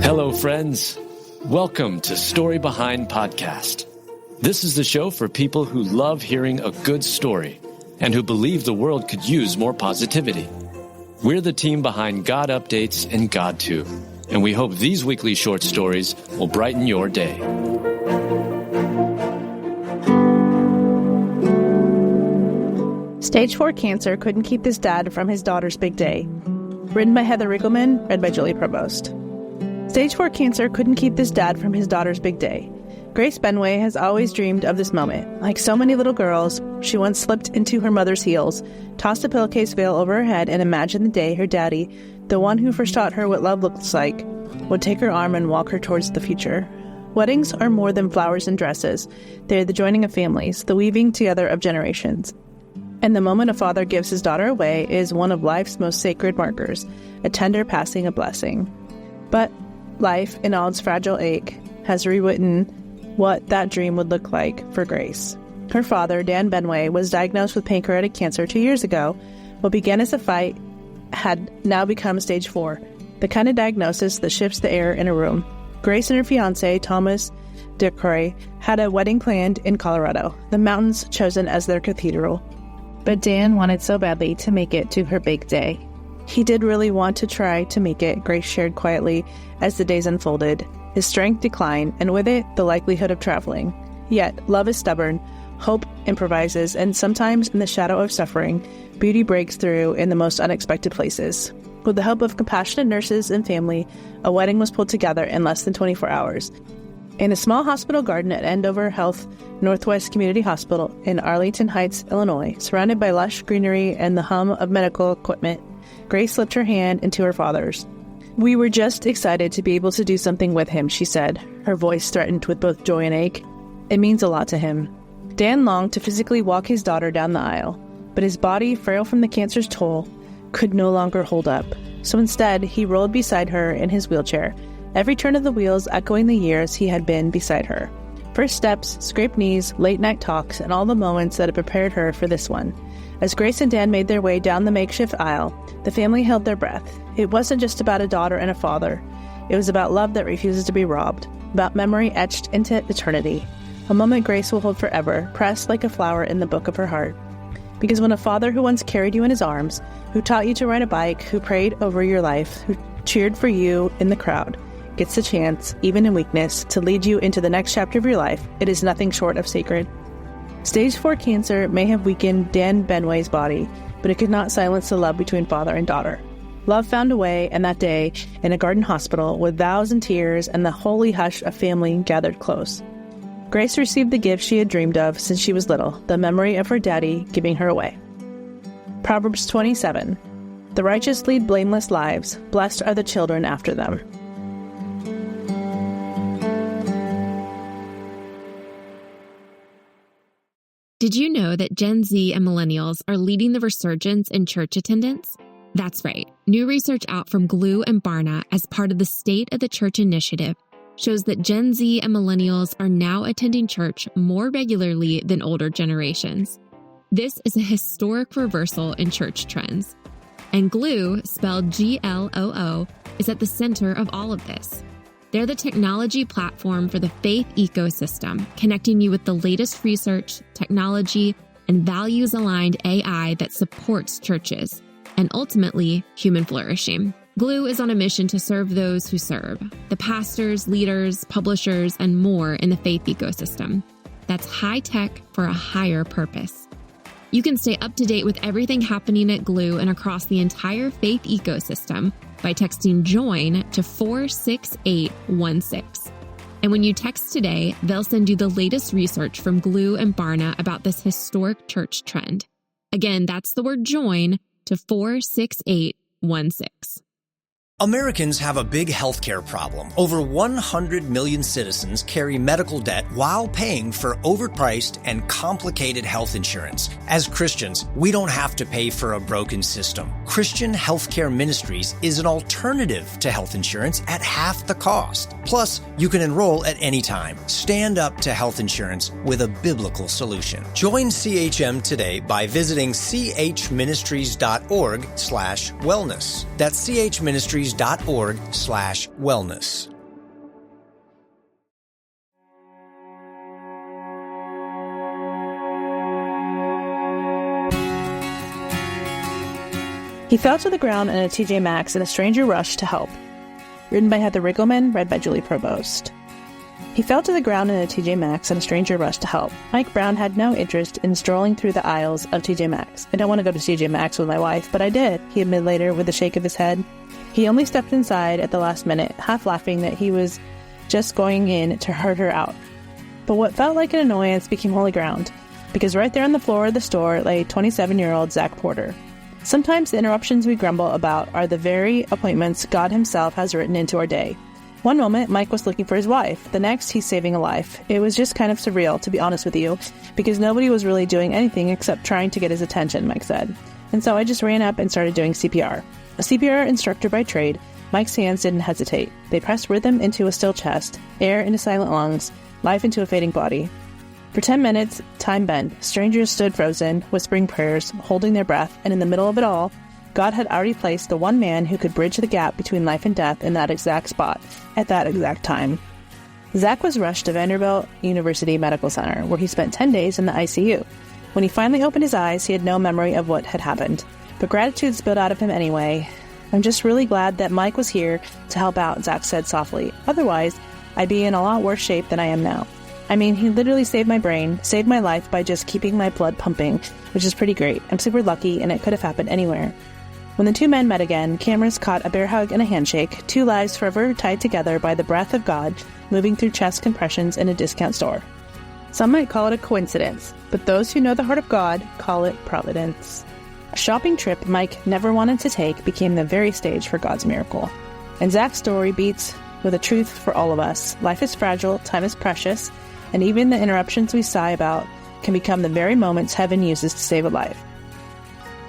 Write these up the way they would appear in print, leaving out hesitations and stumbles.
Hello, friends. Welcome to Story Behind Podcast. This is the show for people who love hearing a good story and who believe the world could use more positivity. We're the team behind GodUpdates and GodTube, and we hope these weekly short stories will brighten your day. Stage 4 cancer couldn't keep his dad from his daughter's big day. Written by Heather Riegelman, read by Julie Provost. Stage 4 cancer couldn't keep this dad from his daughter's big day. Grace Benway has always dreamed of this moment. Like so many little girls, she once slipped into her mother's heels, tossed a pillowcase veil over her head, and imagined the day her daddy, the one who first taught her what love looks like, would take her arm and walk her towards the future. Weddings are more than flowers and dresses. They are the joining of families, the weaving together of generations. And the moment a father gives his daughter away is one of life's most sacred markers, a tender passing of blessing. But life, in all its fragile ache, has rewritten what that dream would look like for Grace. Her father, Dan Benway, was diagnosed with pancreatic cancer 2 years ago. What began as a fight had now become stage 4, the kind of diagnosis that shifts the air in a room. Grace and her fiancé, Thomas DeCroy, had a wedding planned in Colorado, the mountains chosen as their cathedral. But Dan wanted so badly to make it to her big day. He did really want to try to make it, Grace shared quietly as the days unfolded. His strength declined, and with it, the likelihood of traveling. Yet, love is stubborn, hope improvises, and sometimes in the shadow of suffering, beauty breaks through in the most unexpected places. With the help of compassionate nurses and family, a wedding was pulled together in less than 24 hours. In a small hospital garden at Andover Health Northwest Community Hospital in Arlington Heights, Illinois, surrounded by lush greenery and the hum of medical equipment, Grace slipped her hand into her father's. "We were just excited to be able to do something with him," she said, her voice threatened with both joy and ache. "It means a lot to him." Dan longed to physically walk his daughter down the aisle, but his body, frail from the cancer's toll, could no longer hold up. So instead, he rolled beside her in his wheelchair, every turn of the wheels echoing the years he had been beside her. First steps, scraped knees, late-night talks, and all the moments that had prepared her for this one. As Grace and Dan made their way down the makeshift aisle, the family held their breath. It wasn't just about a daughter and a father. It was about love that refuses to be robbed, about memory etched into eternity. A moment Grace will hold forever, pressed like a flower in the book of her heart. Because when a father who once carried you in his arms, who taught you to ride a bike, who prayed over your life, who cheered for you in the crowd, gets the chance, even in weakness, to lead you into the next chapter of your life, it is nothing short of sacred. Stage 4 cancer may have weakened Dan Benway's body, but it could not silence the love between father and daughter. Love found a way, and that day, in a garden hospital, with vows and tears and the holy hush of family gathered close. Grace received the gift she had dreamed of since she was little, the memory of her daddy giving her away. Proverbs 27. The righteous lead blameless lives, blessed are the children after them. Did you know that Gen Z and millennials are leading the resurgence in church attendance? That's right. New research out from Glue and Barna as part of the State of the Church initiative shows that Gen Z and millennials are now attending church more regularly than older generations. This is a historic reversal in church trends. And Glue, spelled GLOO, is at the center of all of this. They're the technology platform for the faith ecosystem, connecting you with the latest research, technology, and values-aligned AI that supports churches, and ultimately, human flourishing. Glue is on a mission to serve those who serve, the pastors, leaders, publishers, and more in the faith ecosystem. That's high tech for a higher purpose. You can stay up to date with everything happening at Glue and across the entire faith ecosystem by texting JOIN to 46816. And when you text today, they'll send you the latest research from Glue and Barna about this historic church trend. Again, that's the word JOIN to 46816. Americans have a big healthcare problem. Over 100 million citizens carry medical debt while paying for overpriced and complicated health insurance. As Christians, we don't have to pay for a broken system. Christian Healthcare Ministries is an alternative to health insurance at half the cost. Plus, you can enroll at any time. Stand up to health insurance with a biblical solution. Join CHM today by visiting chministries.org/wellness. That's chministries.org/wellness. He fell to the ground in a TJ Maxx and a stranger rushed to help. Written by Heather Riggleman, read by Julie Provost. He fell to the ground in a TJ Maxx and a stranger rushed to help. Mike Brown had no interest in strolling through the aisles of TJ Maxx. I don't want to go to TJ Maxx with my wife, but I did, he admitted later with a shake of his head. He only stepped inside at the last minute, half laughing that he was just going in to hurt her out. But what felt like an annoyance became holy ground, because right there on the floor of the store lay 27-year-old Zach Porter. Sometimes the interruptions we grumble about are the very appointments God himself has written into our day. One moment, Mike was looking for his wife. The next, he's saving a life. It was just kind of surreal, to be honest with you, because nobody was really doing anything except trying to get his attention, Mike said. And so I just ran up and started doing CPR. A CPR instructor by trade, Mike's hands didn't hesitate. They pressed rhythm into a still chest, air into silent lungs, life into a fading body. For 10 minutes, time bent. Strangers stood frozen, whispering prayers, holding their breath, and in the middle of it all, God had already placed the one man who could bridge the gap between life and death in that exact spot, at that exact time. Zach was rushed to Vanderbilt University Medical Center, where he spent 10 days in the ICU. When he finally opened his eyes, he had no memory of what had happened. But gratitude spilled out of him anyway. I'm just really glad that Mike was here to help out, Zach said softly. Otherwise, I'd be in a lot worse shape than I am now. I mean, he literally saved my brain, saved my life by just keeping my blood pumping, which is pretty great. I'm super lucky, and it could have happened anywhere. When the two men met again, cameras caught a bear hug and a handshake, two lives forever tied together by the breath of God moving through chest compressions in a discount store. Some might call it a coincidence, but those who know the heart of God call it providence. A shopping trip Mike never wanted to take became the very stage for God's miracle. And Zach's story beats with a truth for all of us. Life is fragile, time is precious, and even the interruptions we sigh about can become the very moments heaven uses to save a life.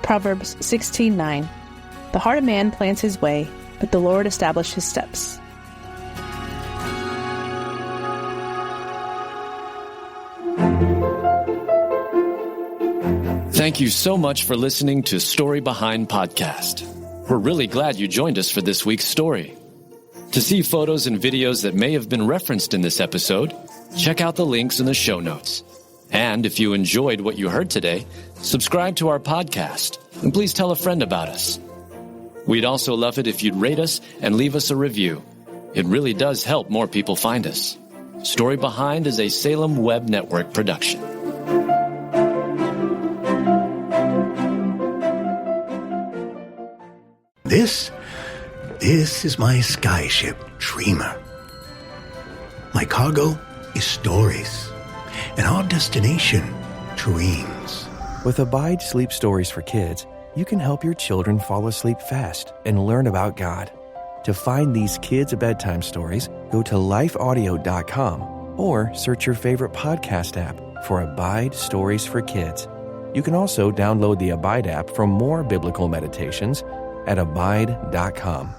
Proverbs 16:9. The heart of man plans his way, but the Lord establishes his steps. Thank you so much for listening to Story Behind Podcast. We're really glad you joined us for this week's story. To see photos and videos that may have been referenced in this episode, check out the links in the show notes. And if you enjoyed what you heard today, subscribe to our podcast, and please tell a friend about us. We'd also love it if you'd rate us and leave us a review. It really does help more people find us. Story Behind is a Salem Web Network production. This is my skyship, Dreamer. My cargo is stories, and our destination, dreams. With Abide Sleep Stories for Kids, you can help your children fall asleep fast and learn about God. To find these kids' bedtime stories, go to lifeaudio.com or search your favorite podcast app for Abide Stories for Kids. You can also download the Abide app for more biblical meditations at abide.com.